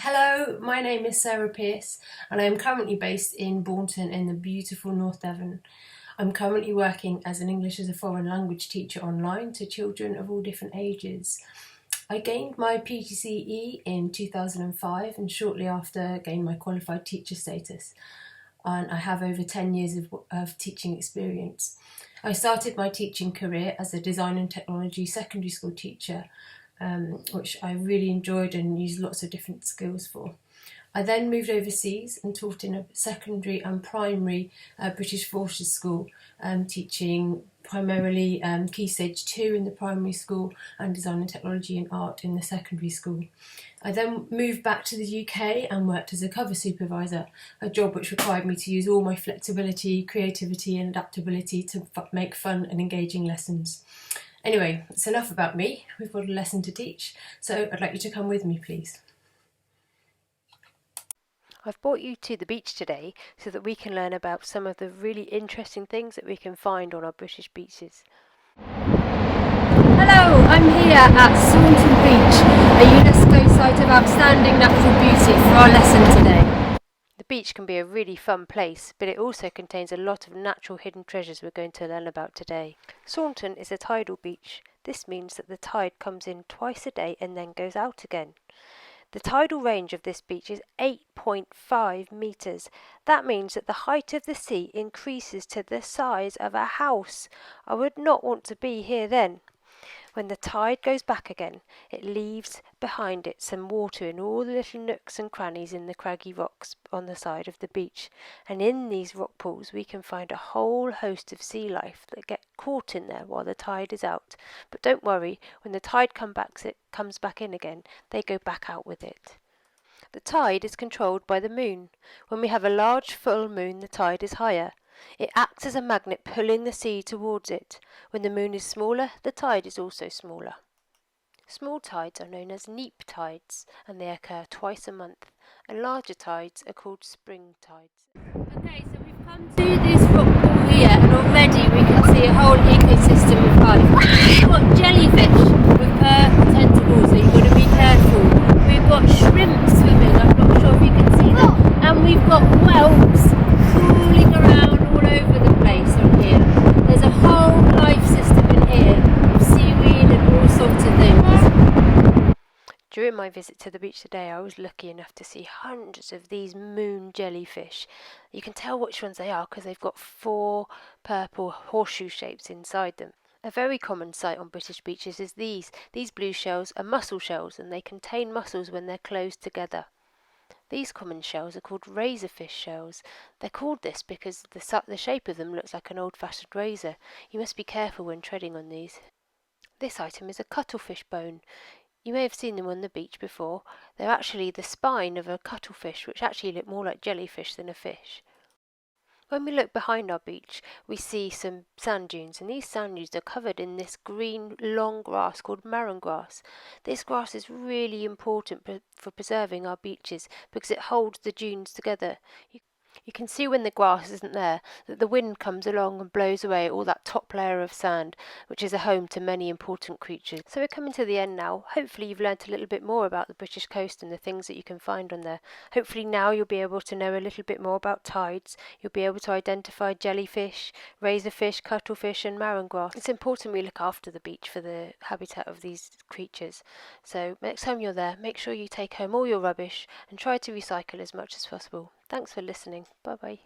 Hello, my name is Sarah Pearce and I am currently based in Bournemouth in the beautiful North Devon. I'm currently working as an English as a foreign language teacher online to children of all different ages. I gained my PGCE in 2005 and shortly after gained my qualified teacher status, and I have over 10 years of teaching experience. I started my teaching career as a design and technology secondary school teacher, which I really enjoyed and used lots of different skills for. I then moved overseas and taught in a secondary and primary British Forces school, teaching primarily Key Stage 2 in the primary school and design and technology and art in the secondary school. I then moved back to the UK and worked as a cover supervisor, a job which required me to use all my flexibility, creativity and adaptability to make fun and engaging lessons. Anyway, it's enough about me. We've got a lesson to teach, so I'd like you to come with me, please. I've brought you to the beach today so that we can learn about some of the really interesting things that we can find on our British beaches. Hello, I'm here at Saunton Beach, a UNESCO Site of Outstanding Natural Beauty for our lesson today. The beach can be a really fun place, but it also contains a lot of natural hidden treasures we're going to learn about today. Saunton is a tidal beach. This means that the tide comes in twice a day and then goes out again. The tidal range of this beach is 8.5 metres. That means that the height of the sea increases to the size of a house. I would not want to be here then. When the tide goes back again, it leaves behind it some water in all the little nooks and crannies in the craggy rocks on the side of the beach. And in these rock pools we can find a whole host of sea life that get caught in there while the tide is out. But don't worry, when the tide comes back in again, they go back out with it. The tide is controlled by the moon. When we have a large full moon, the tide is higher. It acts as a magnet pulling the sea towards it. When the moon is smaller, the tide is also smaller. Small tides are known as neap tides, and they occur twice a month, and larger tides are called spring tides. Okay, so we've come to this rock pool here, and already we can see a whole ecosystem of life. We've got jellyfish with tentacles, so you've got to be careful. We've got shrimp swimming, I'm not sure if you can see them, and we've got whelks crawling around all over the place on here. There's a whole life system in here of seaweed and all sorts of things. During my visit to the beach today, I was lucky enough to see hundreds of these moon jellyfish. You can tell which ones they are because they've got 4 purple horseshoe shapes inside them. A very common sight on British beaches is these. These blue shells are mussel shells, and they contain mussels when they're closed together. These common shells are called razorfish shells. They're called this because the shape of them looks like an old-fashioned razor. You must be careful when treading on these. This item is a cuttlefish bone. You may have seen them on the beach before. They're actually the spine of a cuttlefish, which actually look more like jellyfish than a fish. When we look behind our beach, we see some sand dunes, and these sand dunes are covered in this green, long grass called marron grass. This grass is really important for preserving our beaches because it holds the dunes together. You can see when the grass isn't there that the wind comes along and blows away all that top layer of sand, which is a home to many important creatures. So we're coming to the end now. Hopefully you've learnt a little bit more about the British coast and the things that you can find on there. Hopefully now you'll be able to know a little bit more about tides. You'll be able to identify jellyfish, razorfish, cuttlefish and marron grass. It's important we look after the beach for the habitat of these creatures. So next time you're there, make sure you take home all your rubbish and try to recycle as much as possible. Thanks for listening. Bye bye.